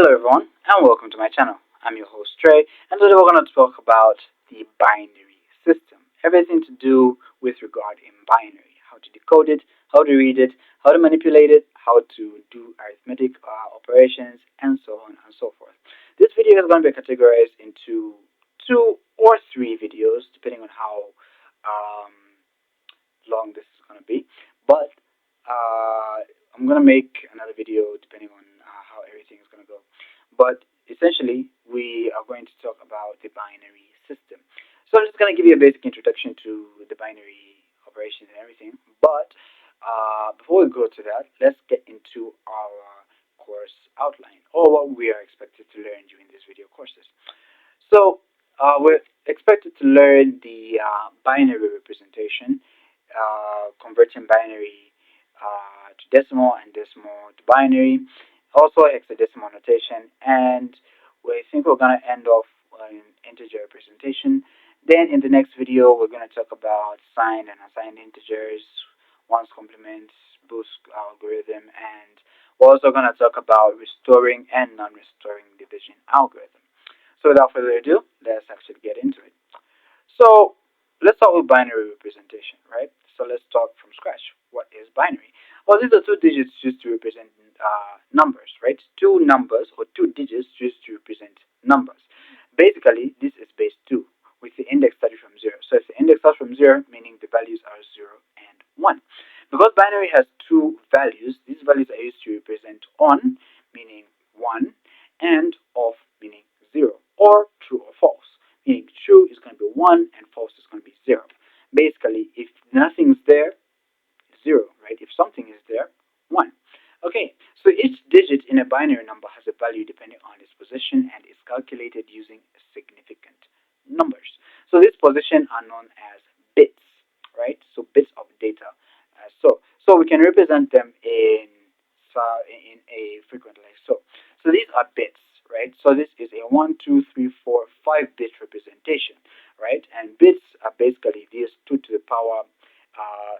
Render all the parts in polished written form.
Hello everyone and welcome to my channel. I'm your host Trey, and today we're going to talk about the binary system. Everything to do with regard in binary. How to decode it, how to read it, how to manipulate it, how to do arithmetic operations, and so on and so forth. This video is going to be categorized into 2 or 3 videos depending on how um, long this is going to be. But I'm going to make another video depending on how everything is going to go. But essentially, we are going to talk about the binary system. So I'm just going to give you a basic introduction to the binary operations and everything. But before we go to that, let's get into our course outline, or what we are expected to learn during these video courses. So we're expected to learn the binary representation, converting binary to decimal and decimal to binary, also hexadecimal notation, and we think we're going to end off in integer representation. Then in the next video, we're going to talk about signed and assigned integers, ones complements, boost algorithm, and we're also going to talk about restoring and non-restoring division algorithm. So without further ado, let's actually get into it. So let's start with binary representation, right? So let's start from scratch. What is binary? Well, these are 2 digits used to represent numbers, right? 2 numbers or 2 digits used to represent numbers. Basically, this is base 2 with the index starting from 0. So if the index starts from 0, meaning the values are 0 and 1. Because binary has 2 values, these values are used to represent on, meaning 1, and off, meaning 0, or true or false, meaning true is going to be 1 and false is going to be 0. Basically, if nothing's there, 0, right? If something is there, 1. Okay, so each digit in a binary number has a value depending on its position and is calculated using significant numbers. So these positions are known as bits, right? So bits of data. So we can represent them in a frequent like so. So these are bits, right? So this is a 1, 2, 3, 4, 5 bit representation, right? And bits are basically these 2 to the power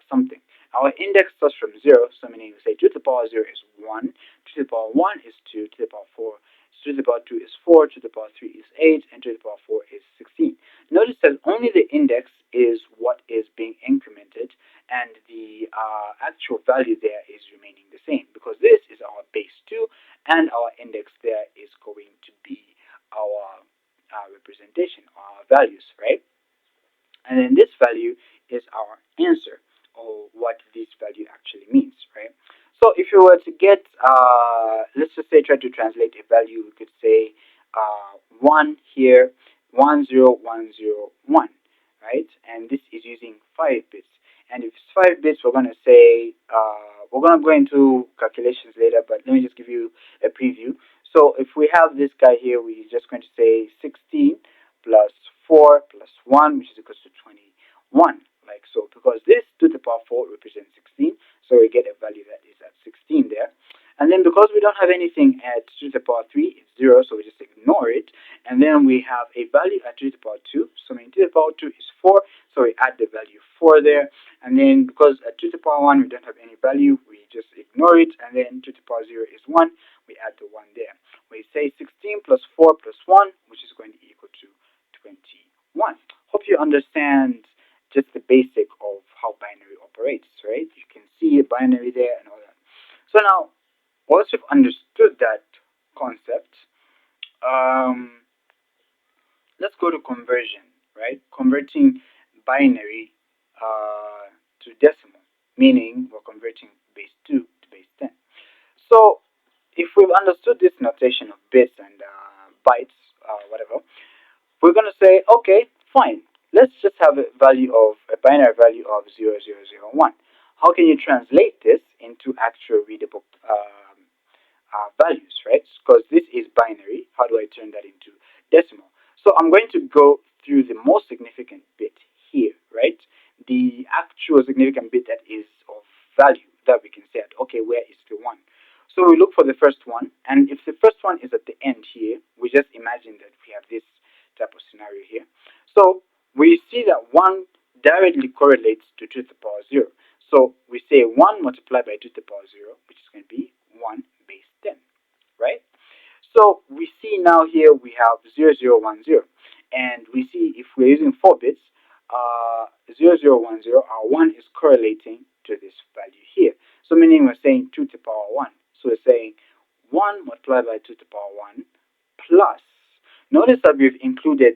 something. Our index starts from 0, so meaning we say 2 to the power 0 is 1, 2 to the power 1 is 2, 2 to the power 4, 2 to the power 2 is 4, 2 to the power 3 is 8, and 2 to the power 4 is 16. Notice that only the index is what is being incremented, and the actual value there is remaining the same, because this is our base 2, and our index there is going to be our representation, our values, right? And then this value is our answer, or what this value actually means, right? So if you were to get, let's just say, try to translate a value, we could say 1 here, 10101, right? And this is using 5 bits. And if it's 5 bits, we're going to say, we're going to go into calculations later, but let me just give you a preview. So if we have this guy here, we're just going to say 16 plus 4 plus 1, which is equal to 21, like so, because this 2 to the power 4 represents 16, so we get a value that is at 16 there. And then because we don't have anything at 2 to the power 3, it's 0, so we just ignore it. And then we have a value at 2 to the power 2, so 2 to the power 2 is 4, so we add the value 4 there. And then because at 2 to the power 1 we don't have any value, we just ignore it. And then 2 to the power 0 is 1, we add the 1 there. We say 16 plus 4 plus 1, which is going to equal to 21. Hope you understand just the basic of how binary operates, right? You can see a binary there and all that. So now, once you've understood that concept, let's go to conversion, right? Converting binary to decimal, meaning we're converting base 2 to base 10. So if we've understood this notation of bits and bytes, whatever, we're going to say, okay, fine, let's just have a binary value of 0001. How can you translate this into actual readable values, right? Because this is binary. How do I turn that into decimal? So I'm going to go through the most significant bit here, right? The actual significant bit that is of value that we can say, okay, where is the 1? So we look for the first one, and if the first one is at the end here, we just imagine that we have this type of scenario here. So we see that 1 directly correlates to 2 to the power 0. So we say 1 multiplied by 2 to the power 0, which is going to be 1 base 10, right? So So we see now here we have 0010, and we see if we're using 4 bits, 0010, our 1 is correlating to this value here. So meaning we're saying 2 to the power 1. So we're saying 1 multiplied by 2 to the power 1 plus. Notice that we've included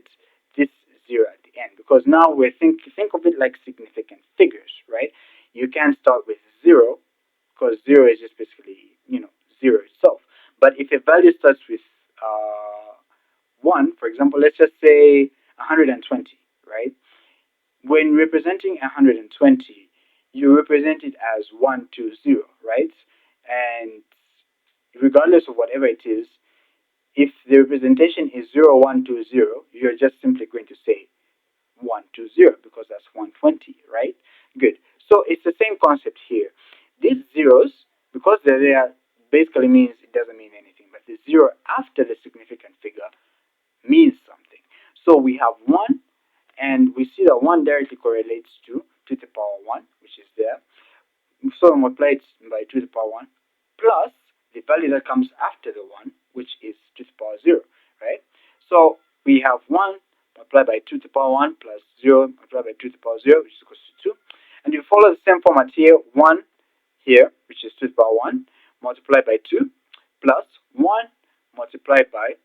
this 0 at the end, because now we think of it like significant figures, right? You can start with 0, because 0 is just basically 0 itself. But if a value starts with 1, for example, let's just say 120, right? When representing 120, you represent it as 120, right? And regardless of whatever it is, if the representation is 0120, you're just simply going to say 120 because that's 120, right? Good. So it's the same concept here. These zeros, because they're there, basically means it doesn't mean anything. But the 0 after the significant figure means something. So we have 1, and we see that 1 directly correlates to 2 to the power 1, which is there. So we multiply it by 2 to the power 1 plus the value that comes after the 1, which is 2 to the power 0, right? So we have 1 multiplied by 2 to the power 1 plus 0 multiplied by 2 to the power 0, which is equal to 2. And you follow the same format here, 1 here, which is 2 to the power 1, multiplied by 2, plus 1 multiplied by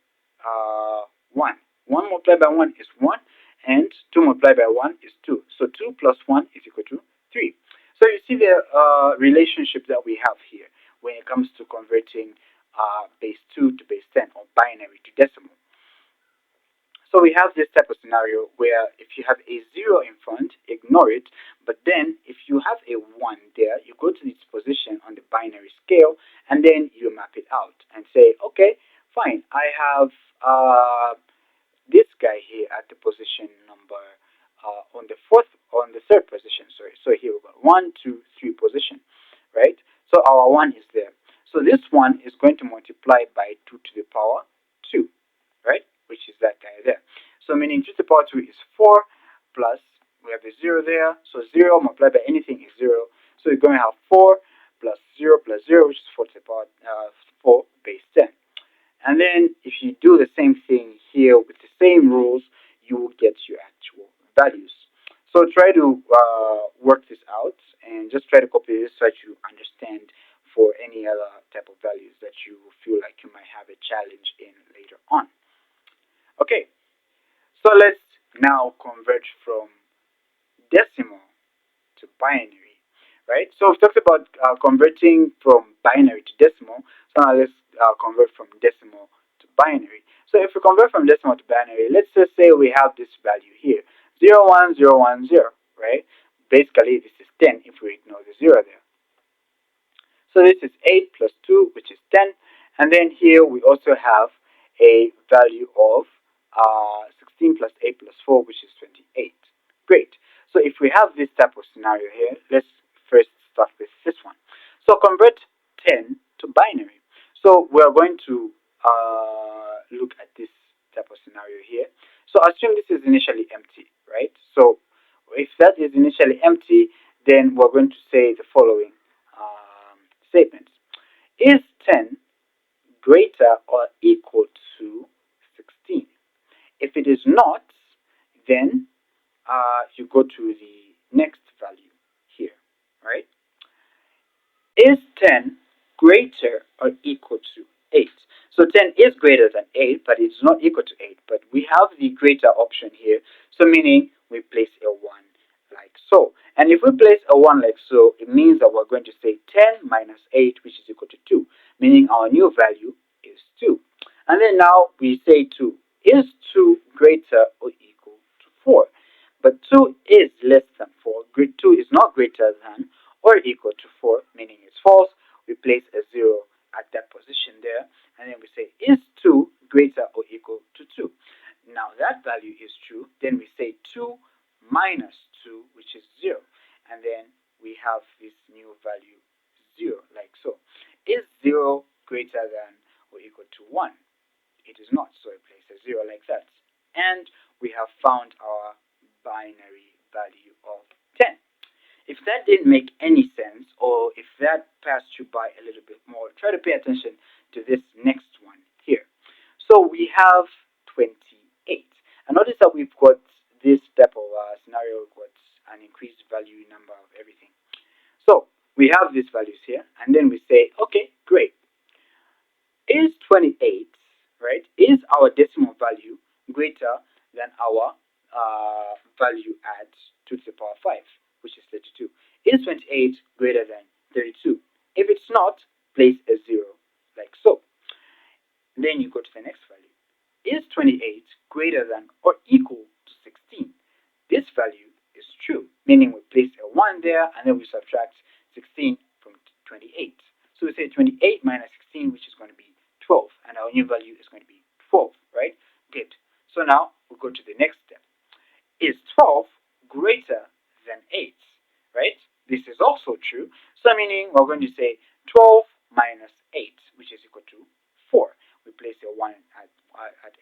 1. 1 multiplied by 1 is 1, and 2 multiplied by 1 is 2. So 2 plus 1 is equal to 3. So you see the relationship that we have here when it comes to converting base 2 to base 10, or binary to decimal. So we have this type of scenario where if you have a 0 in front, ignore it. But then if you have a 1 there, you go to its position on the binary scale, and then you map it out and say, okay, fine, I have this guy here at the position number on the third position. Sorry. So here we got 1, 2, 3 position, right? So our 1 is there. So this one is going to multiply by 2 to the power 2, right? Which is that guy there. So meaning 2 to the power 2 is 4, plus we have a 0 there. So 0 multiplied by anything is 0. So you're going to have 4 plus 0 plus 0, which is 4 to the power 4 base 10. And then if you do the same thing here with the same rules, you will get your actual values. So try to work this out, and just try to copy this so that you understand for any other type of values that you feel like you might have a challenge in later on. Okay, so let's now convert from decimal to binary, right? So we've talked about converting from binary to decimal. So now let's convert from decimal to binary. So if we convert from decimal to binary, let's just say we have this value here, 01010, right? Basically, this is 10 if we ignore the 0 there. So this is 8 plus 2, which is 10. And then here we also have a value of 16 plus 8 plus 4, which is 28. Great. So if we have this type of scenario here, let's first start with this one. So convert 10 to binary. So we're going to look at this type of scenario here. So assume this is initially empty, right? So if that is initially empty, then we're going to say the following statements. Is 10 greater or equal to 16? If it is not, then you go to the next value here, right? Is 10 greater or equal to 8? So 10 is greater than 8, but it's not equal to 8. But we have the greater option here, so meaning we place a 1 like so. And if we place a 1 like so, it means that we're going to say 10 minus 8, which is equal to 2, meaning our new value is 2. And then now we say 2. Is 2 greater or equal to 4? But 2 is less than 4. 2 is not greater than or equal to 4, meaning it's false. We place a 0 at that position there, and then we say, is 2 greater or equal to 2? Now that value is true, then we say 2 minus 2, which is 0. And then we have this new value 0, like so. Is 0 greater than or equal to 1? It is not, so we place a 0 like that. And we have found our binary value of 10. If that didn't make any sense, or if that passed you by a little bit more, try to pay attention to this next one here. have 28. And notice that we've got this type of scenario, we've got an increased value number of everything. So we have these values here, and then we say, okay, great. Is 28, right, is our decimal value greater than our value at 2 to the power 5, which is 32? Is 28 greater than 32? If it's not, place a 0, like so. Then you go to the next value. Is 28 greater than or equal to 16? This value is true, meaning we place a 1 there, and then we subtract 16 from 28. So we say 28 minus 16, which is going to be 12, and our new value is going to be 12, right? Good. So now we go to the next step. Is 12 greater than 8, right? This is also true. So meaning we're going to say 12 minus 8, which is equal to 4. We place a 1 at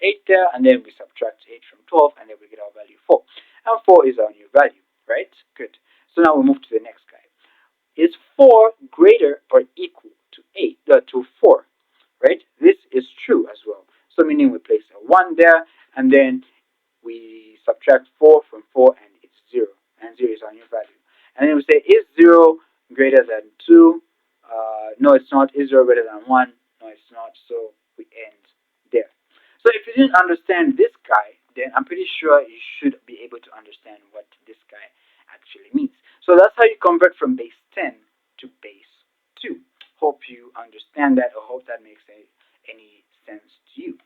8 there, and then we subtract 8 from 12, and then we get our value 4. And 4 is our new value, right? Good. So now we move to the next guy. Is 4 greater or equal to 4, right? This is true as well. So meaning we place a 1 there, and then we subtract 4 from 4, and it's 0. And 0 is our new value. And then we say, is 0 greater than 2? No, it's not. Is 0 greater than 1? No, it's not. So we end there. So if you didn't understand this guy, then I'm pretty sure you should be able to understand what this guy actually means. So that's how you convert from base 10 to base 2. Hope you understand that, or hope that makes any sense to you.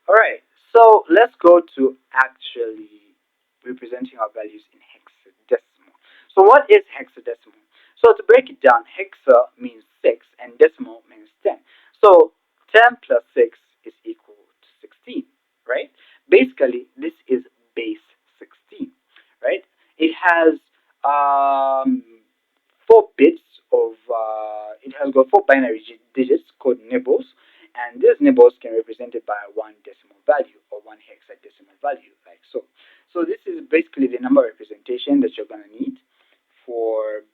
Alright, so let's go to actually representing our values in hexadecimal. So what is hexadecimal? So to break it down, hexa means 6 and decimal means 10. So 10 plus 6 is equal to 16, right? Basically, this is base 16, right? It has 4 bits of, it has got 4 binary digits called nibbles, and these nibbles can be represented by one decimal value or one hexadecimal value, like so. So this is basically the number representation that you're going to need for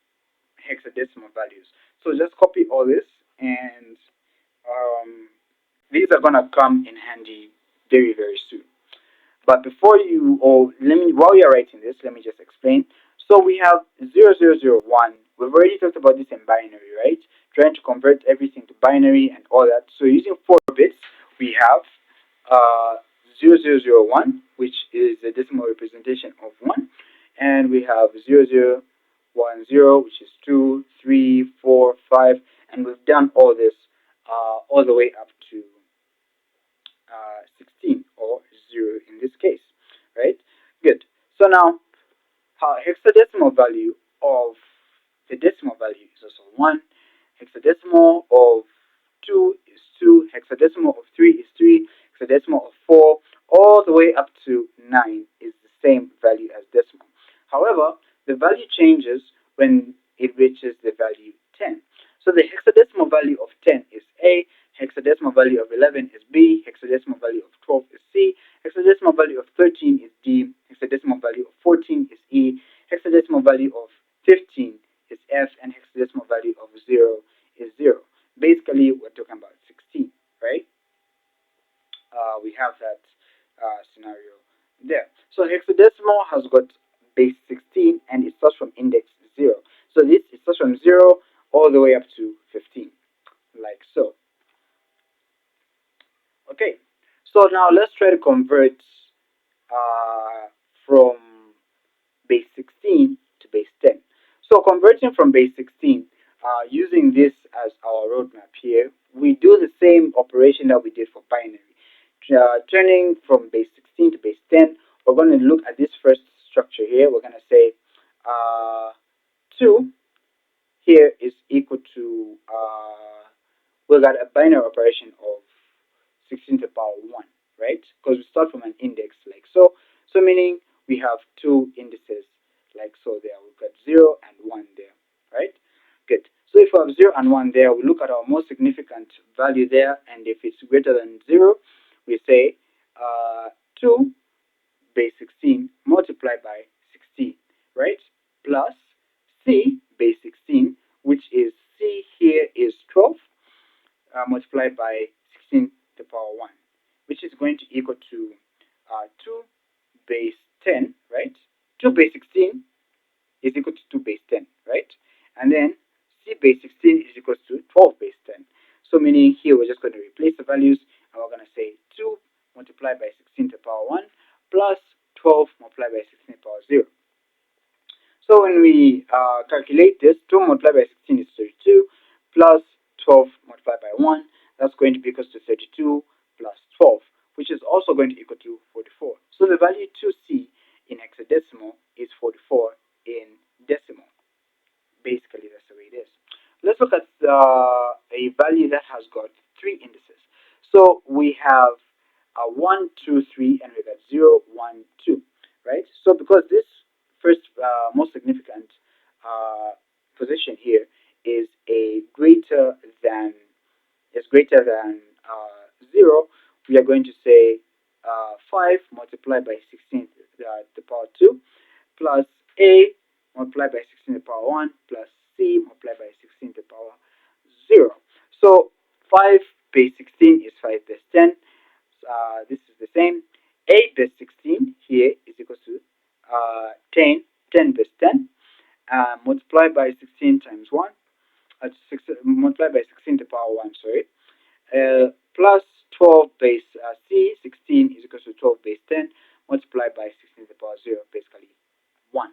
hexadecimal values. So just copy all this, and these are going to come in handy very, very soon. But before you, or while you're writing this, let me just explain. So we have 0001. We've already talked about this in binary, right? Trying to convert everything to binary and all that. So using 4 bits, we have 0001, which is a decimal representation of 1. And we have 0010, which is 2, 3, 4, 5. And we've done all this all the way up to 16, or 0 in this case, right? Good. So now, hexadecimal value of the decimal value is also 1. Hexadecimal of 2 is 2. Hexadecimal of 3 is 3. Hexadecimal of 4 all the way up to 9 is the same value as decimal. However, the value changes when it reaches the value 10. So the hexadecimal value of 10 is A, hexadecimal value of 11 is B, hexadecimal value of 12 is C, hexadecimal value of 13 is D, hexadecimal value of 14 is E, hexadecimal value of 15 is F, and hexadecimal value of 0 is 0. Basically, we're talking about 16, right? We have that scenario there. So hexadecimal has got base 16, and it starts from index 0. So this it starts from 0 all the way up to 15, like so. Okay, so now let's try to convert from base 16 to base 10. So converting from base 16, using this as our roadmap here, we do the same operation that we did for binary. Turning from base 16 to base 10, we're going to look at this first structure here. We're going to say 2 here is equal to, we got a binary operation of 16 to the power 1, right? Because we start from an index like so. So meaning we have 2 indices like so there. We've got 0 and 1 there, right? Good. So if we have 0 and 1 there, we look at our most significant value there, and if it's greater than 0, we say 2 base 16 multiplied by 16, right? Plus C base 16, which is C here is multiplied by 16 to the power 1, which is going to equal to 2 base 10, right? 2 base 16 is equal to 2 base 10, right? And then c base 16 is equal to 12 base 10. So meaning here we're just going to replace the values, and we're going to say 2 multiplied by 16 to the power 1 plus 12 multiplied by 16 to the power 0. So when we calculate this, 2 multiplied by 16 is 32 plus 12 multiplied by 1. That's going to be equal to 32 plus 12, which is also going to equal to 44. So the value 2c in hexadecimal is 44 in decimal. Basically, that's the way it is. Let's look at a value that has got 3 indices. So we have 1, 2, 3, and we got 0, 1, 2, right? So because this first most significant position here is greater than 0, we are going to say 5 multiplied by 16 to the power 2 plus a multiplied by 16 to the power 1 plus c multiplied by 16 to the power 0. So 5 base 16 is 5 base 10. This is the same. 8 base 16 here is equal to 10 base 10 multiplied by 16 times 1. Multiplied by 16 to the power 1, sorry. Plus 12 base c, 16 is equal to 12 base 10 multiplied by 16 to the power 0, basically 1.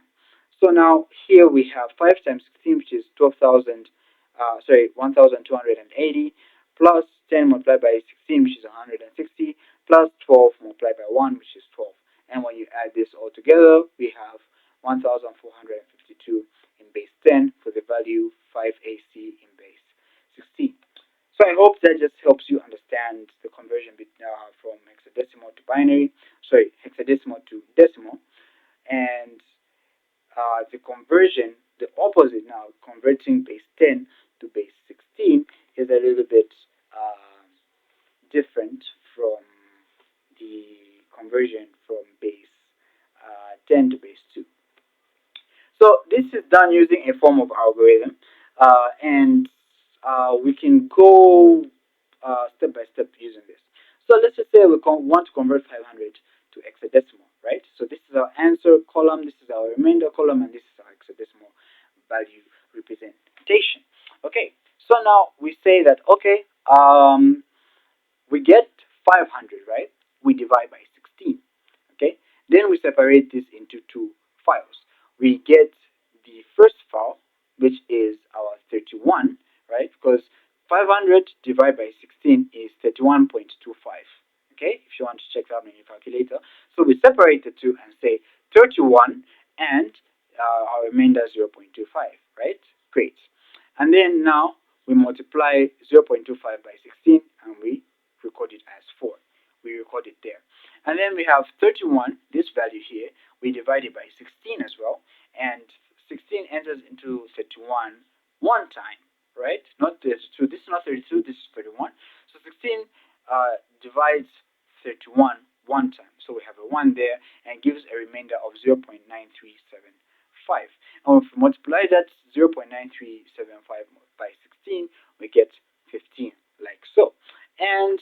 So now here we have 5 times 16, which is 1,280, plus 10 multiplied by 16, which is 160, plus 12 multiplied by 1, which is 12. And when you add this all together, we have 1,452 in base 10 for the value 5AC in base 16. So I hope that just helps you understand the conversion from hexadecimal to binary, hexadecimal to decimal, and the conversion, the opposite now, converting base 10 to base 16 is a little bit different from the conversion from base 10 to base 2. So this is done using a form of algorithm, and we can go step by step using this. So let's just say we want to convert 500 to hexadecimal, right? So this is our answer column, this is our remainder column, and this is our hexadecimal value representation. Okay, so now we say that, okay, we get 500, right? We divide by 16, okay? Then we separate this into two files. We get the first file, which is our 31, right? Because 500 divided by 16 is 31.25. Okay, if you want to check that out in your calculator. So we separate the two and say 31 and our remainder 0.25, right? Great. And then now we multiply 0.25 by 16 and we record it as 4. We record it there. And then we have 31, this value here, we divide it by 16 as well. And 16 enters into 31 one time, right? Not 32. This is not 32, this is 31. So 16 divides 31 one time. So we have a 1 there and gives a remainder of 0.9375. And if we multiply that 0.9375 by 16, we get 15, like so. And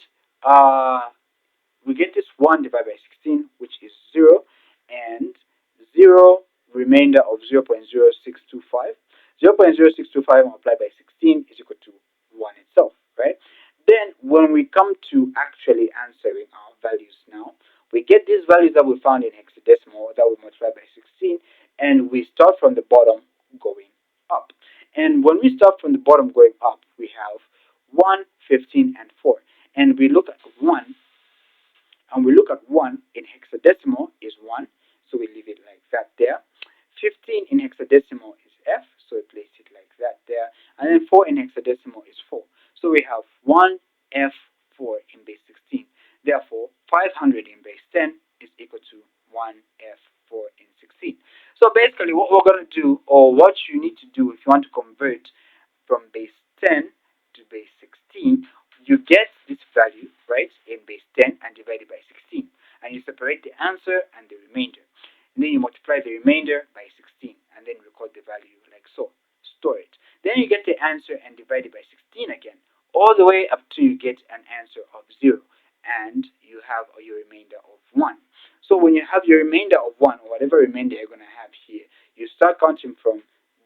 we get this 1 divided by 16, which is 0, and 0 remainder of 0.0625. 0.0625 multiplied by 16 is equal to 1 itself, right? Then when we come to actually answering our values now, we get these values that we found in hexadecimal that we multiply by 16, and we start from the bottom going up. And when we start from the bottom going up, we have 1, 15, and 4. And we look at 1, and we look at 1 in hexadecimal is 1, so we leave it like that there. 15 in hexadecimal is F, so we place it like that there. And then 4 in hexadecimal is 4. So we have 1 F 4 in base 16. Therefore, 500 in base 10 is equal to 1 F 4 in 16. So basically what we're going to do, or what you need to do if you want to convert from base 10 to base 16, you get this value, right, in base 10 and divide it by 16. And you separate the answer and the remainder. And then you multiply the remainder by 16 and then record the value like so. Store it. Then you get the answer and divide it by 16 again, all the way up to you get an answer of 0, and you have your remainder of 1. So when you have your remainder of 1, or whatever remainder you're going to have here, you start counting from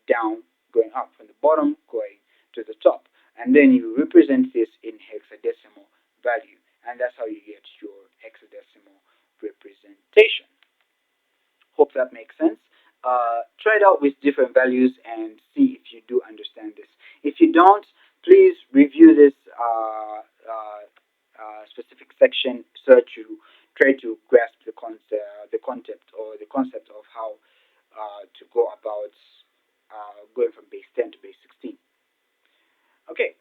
down going up, from the bottom going to the top, and then you represent this in hexadecimal value, and that's how you get your hexadecimal representation. Hope that makes sense. Try it out with different values and see if you do understand this. If you don't, please review this specific section so that you try to grasp the concept of how to go about going from base 10 to base 16. Okay,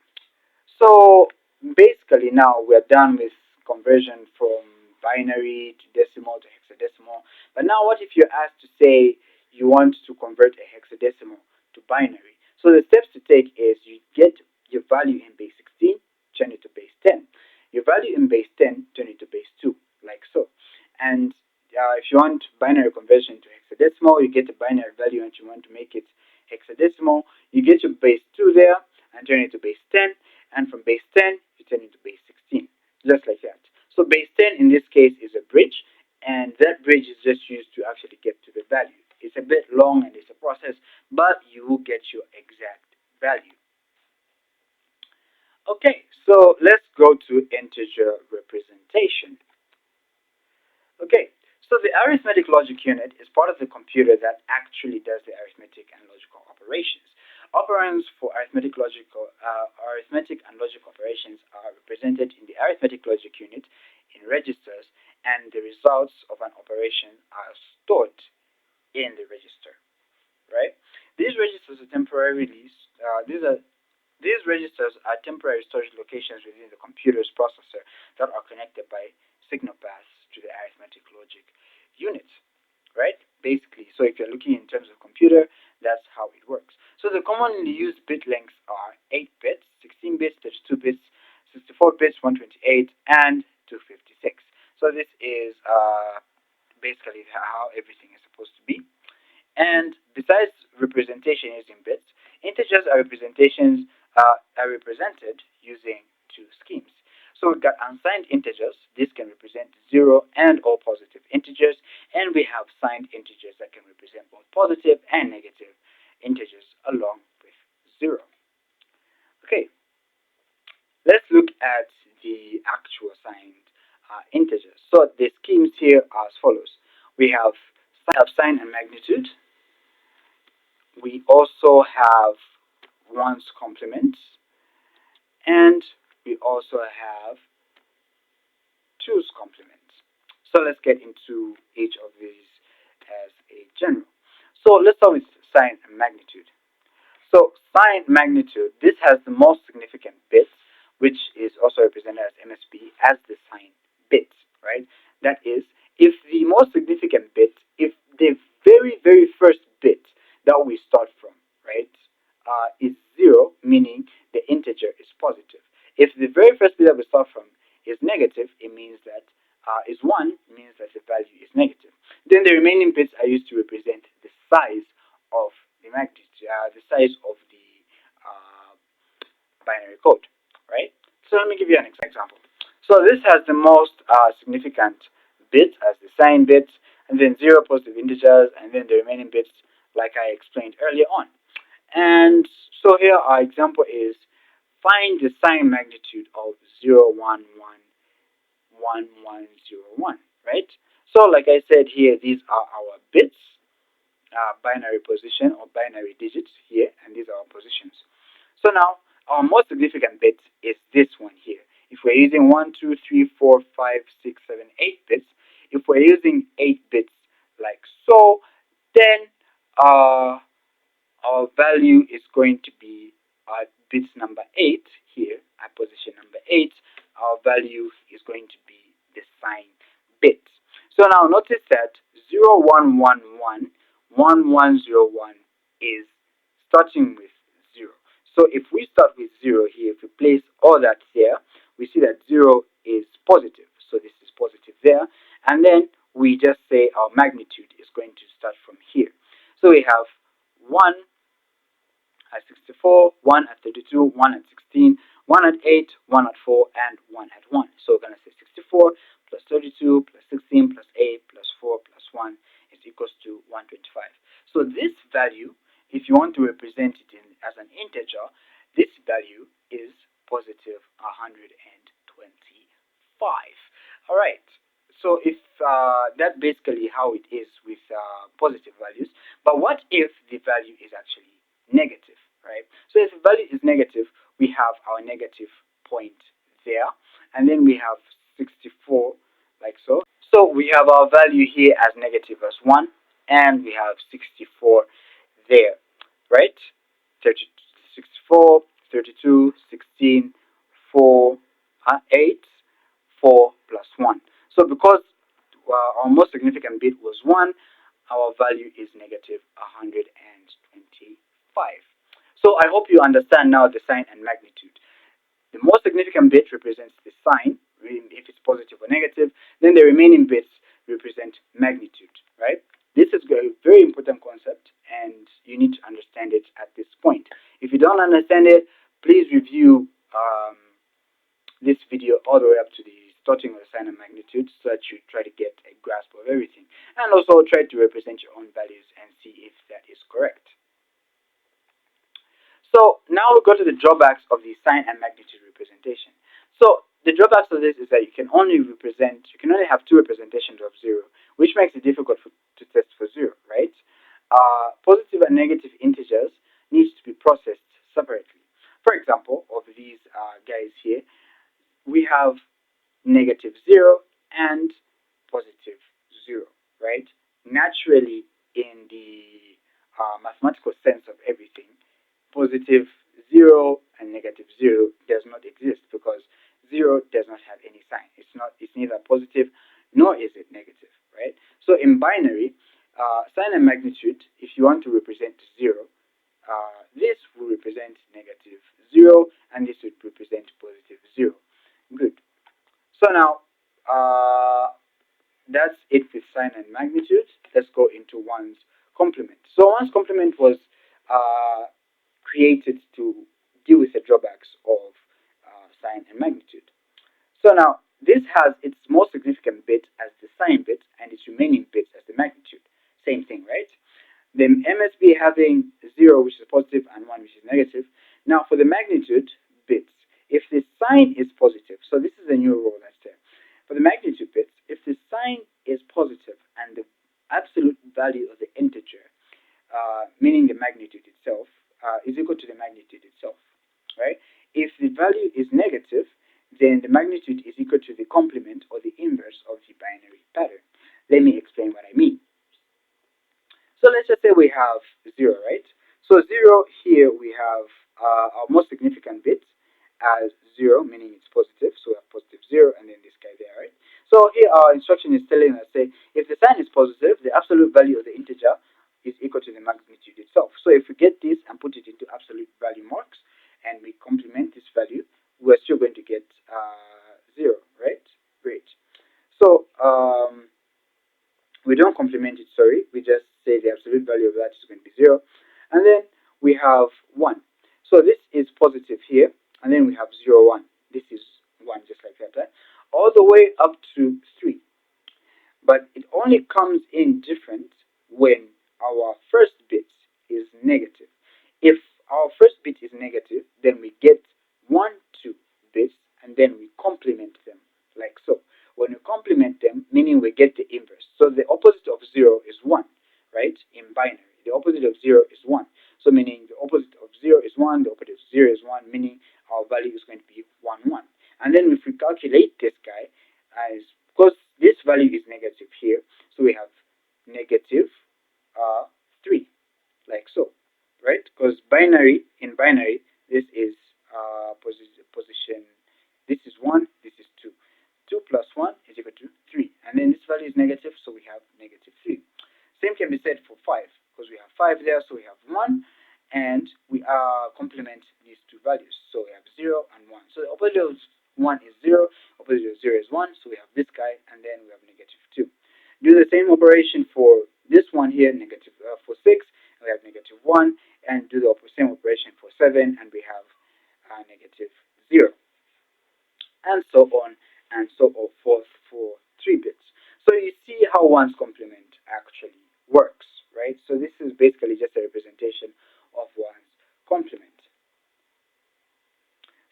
so basically now we're done with conversion from binary to decimal to hexadecimal. But now what if you're asked to say you want to convert a hexadecimal to binary? So the steps to take is you get your value in base 16, turn it to base 10. Your value in base 10, turn it to base 2, like so. And if you want binary conversion to hexadecimal, you get a binary value and you want to make it hexadecimal, you get your base 2 there and turn it to base 10, and from base 10 you turn it to base 16, just like that. So base 10 in this case is a bridge, and that bridge is just used to actually get to the value. It's a bit long and it's a process, but you will get your exact value. Okay, so let's go to integer representation. Okay, so the arithmetic logic unit is part of the computer that actually does the arithmetic and logical operations. Operands for arithmetic and logic operations are represented in the arithmetic logic unit in registers, and the results of an operation are stored in the register. Right? These registers are these registers are temporary storage locations within the computer's processor that are connected by signal paths to the arithmetic logic unit, right? Basically, so if you're looking in terms of computer, that's how it works. So the commonly used bit lengths are 8 bits, 16 bits, 32 bits, 64 bits, 128, and 256. So this is basically how everything is supposed to be. And besides representation using bits, integers are represented using two schemes. So we've got unsigned integers. This can represent 0 and all positive integers. And we have signed integers that can represent both positive and negative integers along with 0. Okay, let's look at the actual signed integers. So the schemes here are as follows. We have sign and magnitude. We also have 1's complement, and we also have 2's complement. So let's get into each of these as a general. So let's start with sign and magnitude. So sign magnitude, this has the most significant bits, which is also represented as MSB as the sign bit, right? That is, if the most significant bit, if the very, very first bit that we start from, right, is 0, meaning the integer is positive. If the very first bit that we start from is negative, it means that is 1, it means that the value is negative. Then the remaining bits are used to represent the size of the magnitude, the size of the binary code, right? So let me give you an example. So this has the most significant bit as the sign bit, and then 0 positive integers, and then the remaining bits like I explained earlier on. And so here our example is find the sign magnitude of 0111101, right? So like I said here, these are our bits, binary position or binary digits here, and these are our positions. So now our most significant bit is this one here. If we're using 1, 2, 3, 4, 5, 6, 7, 8 bits, if we're using 8 bits like so, then our value is going to be bit number 8 here, at position number 8. Our value is going to be the sign bit. So now notice that 0111 1101 is starting with 0. So if we start with 0 here, if we place all that here, we see that 0 is positive. So this is positive there. And then we just say our magnitude is going to start from here. So we have 1 at 64, 1 at 32, 1 at 16, 1 at 8, 1 at 4, and 1 at 1. So we're going to say 64 plus 32 plus 16 plus 8 plus 4 plus 1 is equals to 125. So this value, if you want to represent it as an integer, this value is positive 125. All right. So if that's basically how it is with positive values. But what if the value is actually negative, right? So if the value is negative, we have our negative point there, and then we have 64 like so. So we have our value here as negative as 1, and we have 64 there, right? 30, 64, 32, 16, 4, 8, 4 plus 1. So because our most significant bit was 1, our value is negative 125. So I hope you understand now the sign and magnitude. The most significant bit represents the sign, if it's positive or negative. Then the remaining bits represent magnitude, right? This is a very important concept, and you need to understand it at this point. If you don't understand it, please review this video all the way up to the starting of the sign and magnitude, so that you try to get a grasp of everything, and also try to represent your own values and see if that is correct. So now we go to the drawbacks of the sign and magnitude representation. So the drawbacks of this is that you can only have two representations of 0, which makes it difficult to test for 0, right? Positive and negative integers needs to be processed separately. For example, of these guys here, we have negative 0 and positive 0, right? Naturally, in the mathematical sense of everything, positive 0 and negative 0 does not exist, because 0 does not have any sign. It's neither positive nor is it negative, right? So in binary, sign and magnitude, if you want to represent 0, this will represent negative 0, and this would represent positive 0. Good. So now, that's it with sign and magnitude. Let's go into 1's complement. So 1's complement was created to deal with the drawbacks of sign and magnitude. So now, this has its most significant bit as the sign bit and its remaining bits as the magnitude. Same thing, right? The MSB having 0, which is positive, and 1, which is negative. Now, for the magnitude bits, if the sign is positive, so this is a new rule that's there. For the magnitude bits, if the sign is positive and the absolute value of the integer, meaning the magnitude itself, is equal to the magnitude itself, right? If the value is negative, then the magnitude is equal to the complement or the inverse of the binary pattern. Let me explain what I mean. So let's just say we have 0, right? So 0 here we have our most significant bit as 0, meaning it's positive. So we have positive 0 and then this guy there, right? So here our instruction is telling us, say, if the sign is positive, the absolute value of the integer is equal to the magnitude itself. So if we get this and put it into absolute value marks, and we complement this value, we're still going to get 0, right? Great. So we don't complement it, sorry. We just say the absolute value of that is going to be 0. And then we have 1. So this is positive here, and then we have 0, 1. This is 1, just like that, right? All the way up to 3. But it only comes in different when our first bit is negative. If our first bit is negative, then we get 1, 2 bits, and then we complement them, like so. When we complement them, meaning we get the inverse. So the opposite of 0 is 1, right? In binary, the opposite of 0 is 1. So meaning the opposite of 0 is 1, the opposite of 0 is 1, meaning our value is going to be 1, 1. And then if we calculate this guy, because this value is negative here, so we have negative 3, like so, right? Because in binary, this is position, this is 1, this is 2. 2 plus 1 is equal to 3. And then this value is negative, so we have negative 3. Same can be said for 5, because we have 5 there, so we have 1, and we complement these two values. So we have 0 and 1. So the opposite of 1 is 0, opposite of 0 is 1, so we have this guy, and then we have negative 2. Do the same operation for this one here, negative for 6, and we have negative 1, and do the same operation for 7, and we have negative 0. and so on and so forth for 3 bits. So you see how one's complement actually works, right? So this is basically just a representation of one's complement.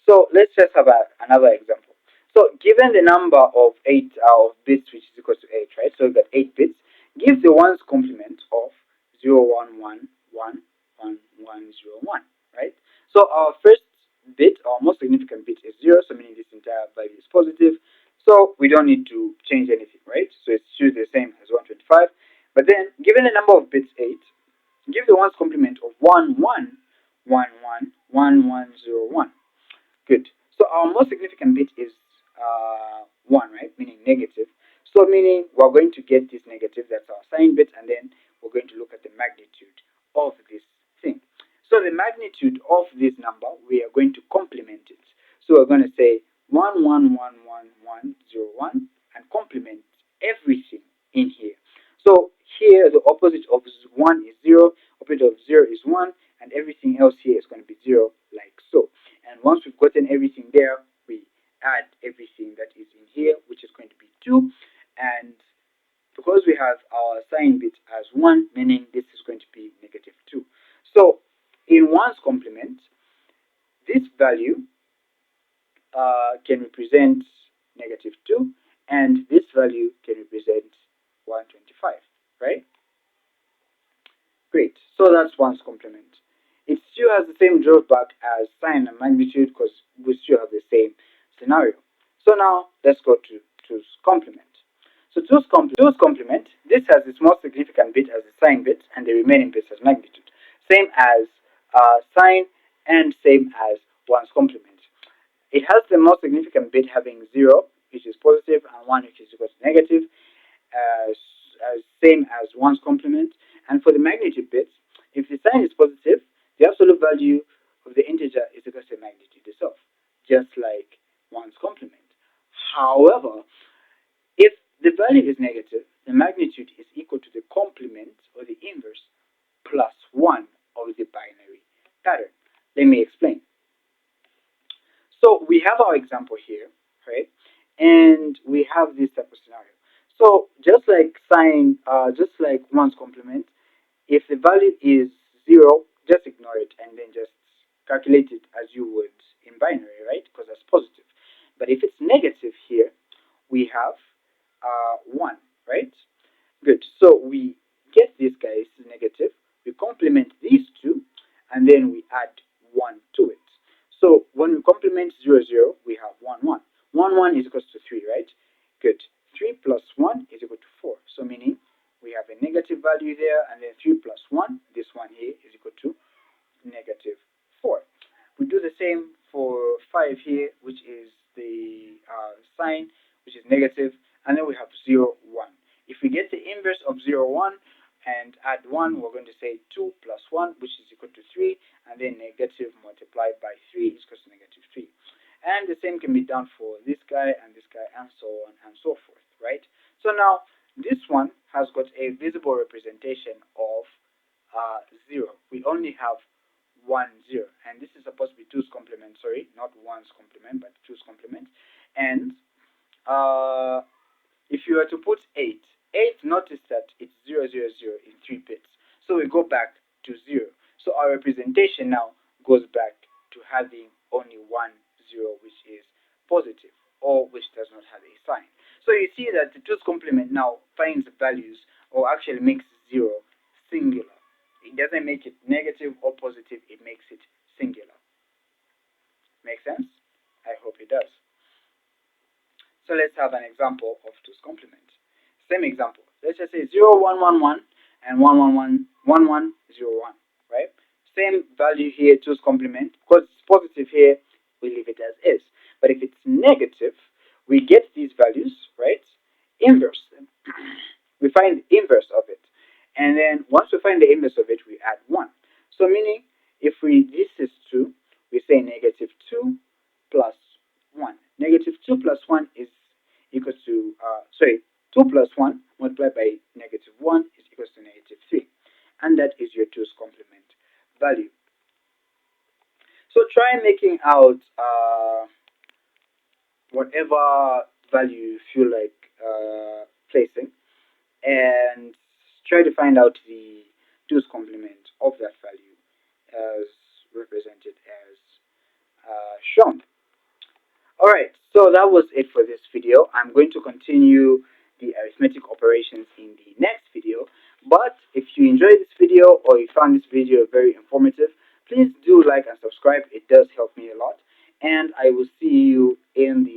So let's just have another example. So given the number of 8 of bits which is equal to 8, right? So we've got 8 bits, give the ones complement of 0, 1, 1, 1, 1, 1, 0, 1, right? So our first bit, our most significant bit is 0, so meaning this entire value is positive. So we don't need to change anything, right? So it's still the same as 125. But then, given the number of bits 8, give the ones complement of 1, 1, 1, 1, 1, 1, 0, 1. Good. So our most significant bit is 1, right? Meaning negative. So meaning we're going to get this negative, that's our sign bit, and then we're going to look at the magnitude of this thing. So the magnitude of this number, we are going to complement it. So we're going to say 1, 1, 1, 1, 1, 0, 1, and complement everything in here. So here the opposite of 1 is 0, opposite of 0 is 1, and everything else here is going to be 0, like so. And once we've gotten everything there, we add everything that is in here, which is going to be 2. And because we have our sign bit as 1, meaning this is going to be negative 2. So in one's complement, this value can represent negative 2, and this value can represent 125, right? Great. So that's one's complement. It still has the same drawback as sign and magnitude because we still have the same scenario. So now let's go to 2's complement. So 2's complement, this has its most significant bit as the sign bit and the remaining bits as magnitude. Same as sign and same as one's complement. It has the most significant bit having 0, which is positive, and 1, which is equal to negative, as same as one's complement. And for the magnitude bits, if the sign is positive, the absolute value of the integer is equal to the magnitude itself, just like one's complement. However, if the value is negative, the magnitude is equal to the complement or the inverse plus 1 of the binary pattern. Let me explain. So we have our example here, right? And we have this type of scenario. So just like one's complement, if the value is 0, just ignore it and then just calculate it as you would in binary, right? Because that's positive. But if it's negative here, we have 1, right? Good. So we get this guy is negative. We complement these two, and then we add 1 to it. So when we complement 0, 0, we have 1, 1. 1, 1 is equal to 3, right? Good. 3 plus 1 is equal to 4. So meaning we have a negative value there, and then 3 plus 1, this one here, is equal to negative 4. We do the same for 5 here, which is the sign, which is negative, and then we have 0, 1. If we get the inverse of 0, 1 and add 1, we're going to say 2 plus 1, which is equal to 3, and then negative multiplied by 3 is equal to negative 3. And the same can be done for this guy, and so on and so forth, right? So now, this one has got a visible representation of 0. We only have 1, 0. And this is supposed to be 2's complement, sorry, not 1's complement, but 2's complement. And if you were to put 8, notice that it's 0, 0, 0 in 3 bits. So we go back to 0. So our representation now goes back to having only 1, 0, which is positive, or which does not have a sign. So you see that the 2's complement now finds values, or actually makes 0 singular. It doesn't make it negative or positive, it makes it singular. Make sense? I hope it does. So let's have an example of 2's complement. Same example. Let's just say 0, 1, 1, 1 and 1, 1, 1, 1, 1, 0, 1, right? Same value here, 2's complement. Because it's positive here, we leave it as is. But if it's negative, we get these values, right? Inverse them. We find the inverse of it. And then once we find the inverse of it, we add 1. So meaning, if this is 2, we say negative 2 plus 1. Negative 2 plus 1 is equal to, 2 plus 1 multiplied by negative 1 is equal to negative 3. And that is your 2's complement value. So try making out whatever value you feel like placing, and try to find out the 2's complement of that value as represented as shown. Alright, so that was it for this video. I'm going to continue the arithmetic operations in the next video. But if you enjoyed this video or you found this video very informative, please do like and subscribe. It does help me a lot. And I will see you in the